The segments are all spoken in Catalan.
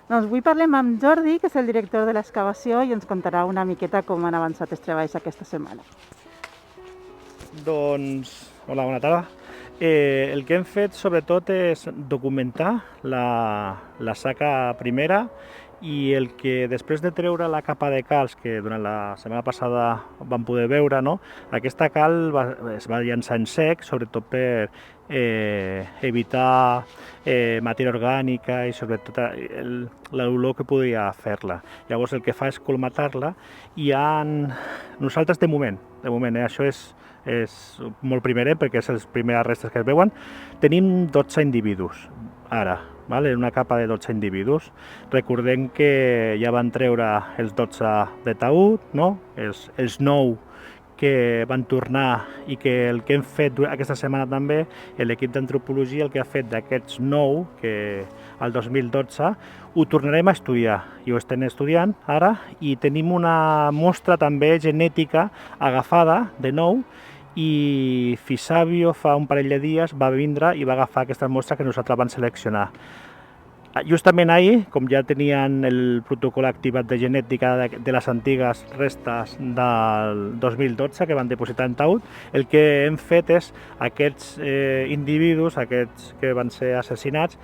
Doncs avui parlem amb Jordi, que és el director de l'excavació, i ens contarà una miqueta com han avançat els treballs aquesta setmana. Doncs, hola, bona tarda. El que hem fet sobretot és documentar la saca primera i el que després de treure la capa de calç que durant la setmana passada vam poder veure, no? Aquesta cal es va llançar en sec, sobretot per evitar matèria orgànica i sobretot l'olor que podia fer-la. Llavors el que fa és colmatar-la i nosaltres de moment, això és molt primer, perquè és les primeres restes que es veuen, tenim 12 individus ara, vale? Una capa de 12 individus. Recordem que ja van treure els 12 de taüt, no? Els 9 que van tornar i que el que hem fet aquesta setmana també, l'equip d'antropologia el que ha fet d'aquests 9, que al 2012, ho tornarem a estudiar i ho estem estudiant ara i tenim una mostra també genètica agafada de nou i Fisabio fa un parell de dies va vindre i va agafar aquesta mostra que nosaltres vam seleccionar. Justament ahir, com ja tenien el protocol activat de genètica de les antigues restes del 2012 que van depositar en taüt, el que hem fet és aquests individus, aquests que van ser assassinats,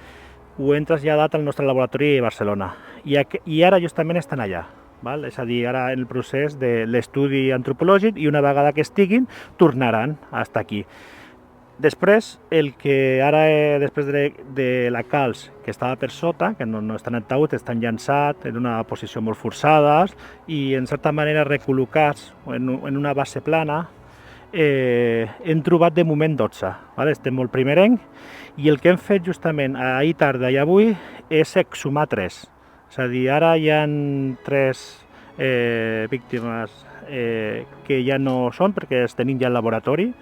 ho hem traslladat al nostre laboratori a Barcelona i ara justament estan allà. Val? És a dir, ara en el procés de l'estudi antropològic i una vegada que estiguin tornaran a estar aquí. Després, el que ara, després de la calç que estava per sota, que no estan en taüt, estan llançats en una posició molt forçades i en certa manera recol·locats en una base plana, hem trobat de moment 12. Vale? Estem molt primerenc i el que hem fet justament ahir tarda i avui és exhumar 3. És a dir, ara hi ha 3 víctimes que ja no són perquè els tenim ja al laboratori,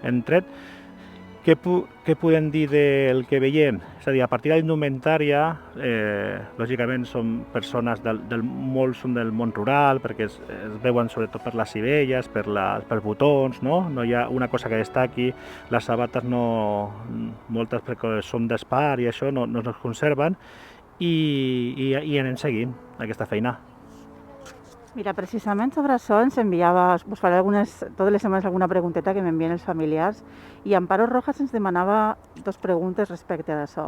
hem tret. Què podem dir del que veiem? És a dir, a partir de la indumentària, lògicament són persones molts són del món rural, perquè es veuen sobretot per les sivelles, per botons, no? No hi ha una cosa que destaqui, les sabates moltes perquè són d'espar i això no es conserven, i anem seguint aquesta feina. Mira, precisament sobre això ens enviava, us faré totes les setmanes alguna pregunteta que m'envien els familiars, i Amparo Rojas ens demanava 2 preguntes respecte d'això.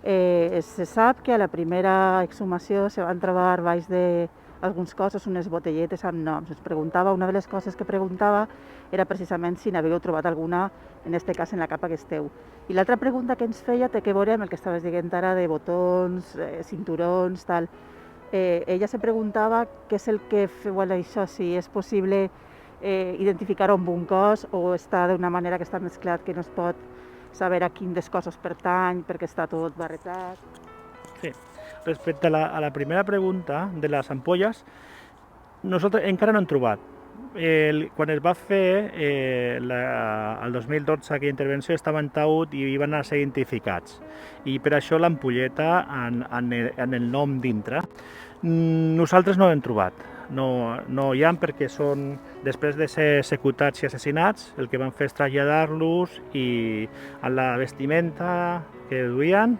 Se sap que a la primera exhumació se van trobar baix d'alguns cossos unes botelletes amb noms. Una de les coses que preguntava era precisament si n'havíeu trobat alguna, en aquest cas en la capa que esteu. I l'altra pregunta que ens feia té que veure amb el que estaves dient ara de botons, cinturons, tal. Ella se preguntava què és el que feu això, si és possible identificar-ho amb un cos o està d'una manera que està mesclat que no es pot saber a quin dels cossos pertany perquè està tot barretat. Sí. Respecte a la primera pregunta de les ampolles, nosaltres encara no hem trobat. Quan es va fer el 2012 aquella intervenció estava en taüt i van ser identificats i per això l'ampolleta en el nom dintre. Nosaltres no l'hem trobat, no hi ha perquè són, després de ser executats i assassinats, el que van fer és traslladar-los i a la vestimenta que duien,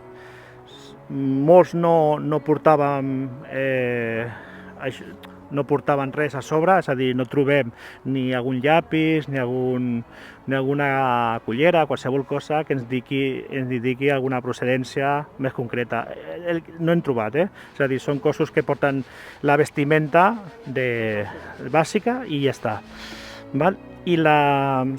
molts no portaven res a sobre, és a dir, no trobem ni algun llapis, ni alguna cullera, qualsevol cosa que ens indiqui alguna procedència més concreta. No hem trobat, És a dir, són cossos que porten la vestimenta bàsica i ja està. Val? I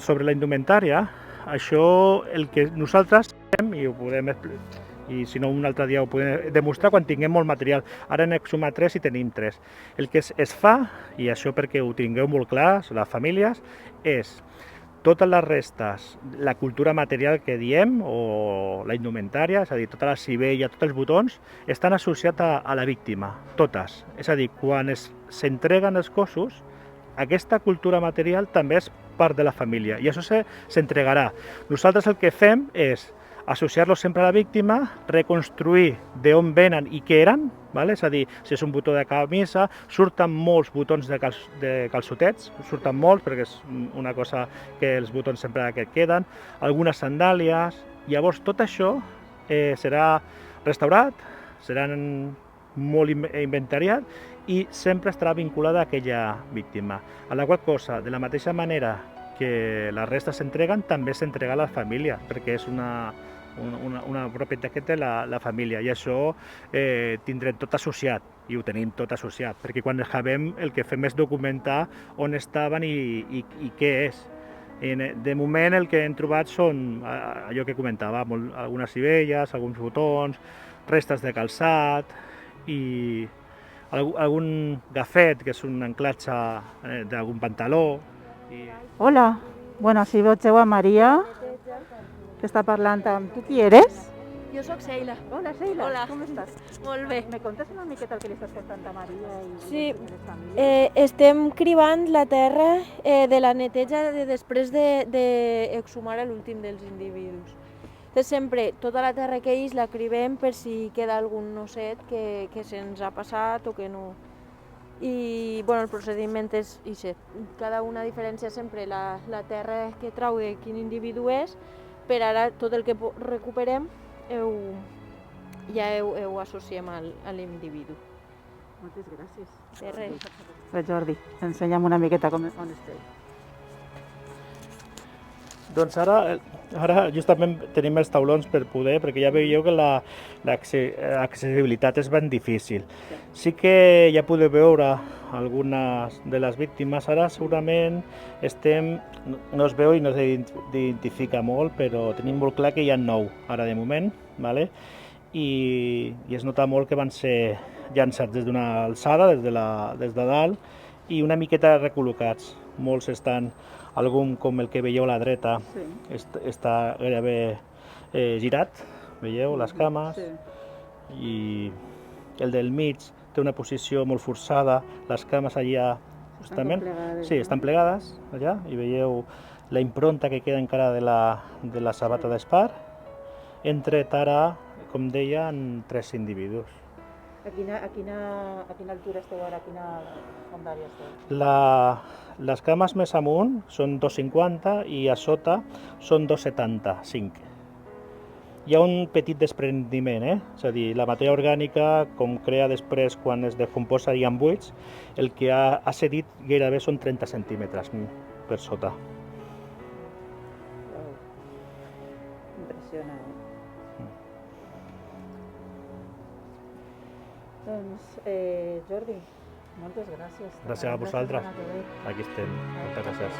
sobre la indumentària, això el que nosaltres fem, i ho podem explicar, i si no un altre dia ho podem demostrar quan tinguem molt material. Ara n'hem exhumat 3 i tenim 3. El que es fa, i això perquè ho tingueu molt clar, les famílies, és totes les restes, la cultura material que diem, o la indumentària, és a dir, tota la sivella, tots els botons, estan associats a la víctima, totes. És a dir, quan s'entreguen els cossos, aquesta cultura material també és part de la família i això s'entregarà. Nosaltres el que fem és associar-los sempre a la víctima, reconstruir d'on venen i què eren, vale? És a dir, si és un botó de camisa, surten molts botons de calçotets, surten molts perquè és una cosa que els botons sempre que queden, algunes sandàlies. Llavors tot això serà restaurat, seran molt inventariat i sempre estarà vinculada a aquella víctima. A la qual cosa, de la mateixa manera que les restes s'entreguen, també s'entrega a la família, perquè és una propietat que té la família, i això tindrem tot associat, i ho tenim tot associat, perquè quan acabem el que fem és documentar on estaven i què és. De moment el que hem trobat són allò que comentava, algunes sivelles, alguns botons, restes de calçat i algun gafet, que és un anclatge d'algun pantaló. Hola, bueno, si veu a Maria, que està parlant amb... Tu qui eres? Jo sóc Sheila. Hola, Sheila. Hola. Com estàs? Molt bé. Me contes una miqueta el que li estàs contant a Maria i Sí, les famílies? estem cribant la terra de la neteja després d'exhumar l'últim dels individus. Entonces, sempre tota la terra que és la cribem per si queda algun osset que se'ns ha passat o que no. I bueno, el procediment és això. Cada una diferència sempre la terra que trau de quin individu és, per ara tot el que recuperem ja ho associem a l'individu. Moltes gràcies. De res. Bé, Jordi, ensenya'm una miqueta on esteu. Doncs ara justament tenim els taulons per poder, perquè ja veieu que l'accessibilitat és ben difícil. Sí que ja podeu veure algunes de les víctimes. Ara segurament no es veu i no s'identifica molt, però tenim molt clar que hi ha 9 ara de moment, ¿vale? I es nota molt que van ser llançats des d'una alçada, des de dalt, i una miqueta recol·locats. Molts estan, algun com el que veieu a la dreta, està gairebé girat, veieu, les cames, i el del mig té una posició molt forçada, les cames allà justament, sí, estan plegades allà, i veieu la impronta que queda encara de la sabata d'espar. Hem tret ara, com deia, en 3 individus. A quina altura esteu ara? A quina fondària esteu? Les cames més amunt són 2,50 i a sota són 2,75. Hi ha un petit desprendiment, és a dir, la matèria orgànica, com crea després quan es descomposa i en buits, el que ha cedit gairebé són 30 centímetres per sota. Impressionant. Doncs, Jordi, moltes gràcies. Gràcies a vosaltres. Aquí estem. Moltes gràcies.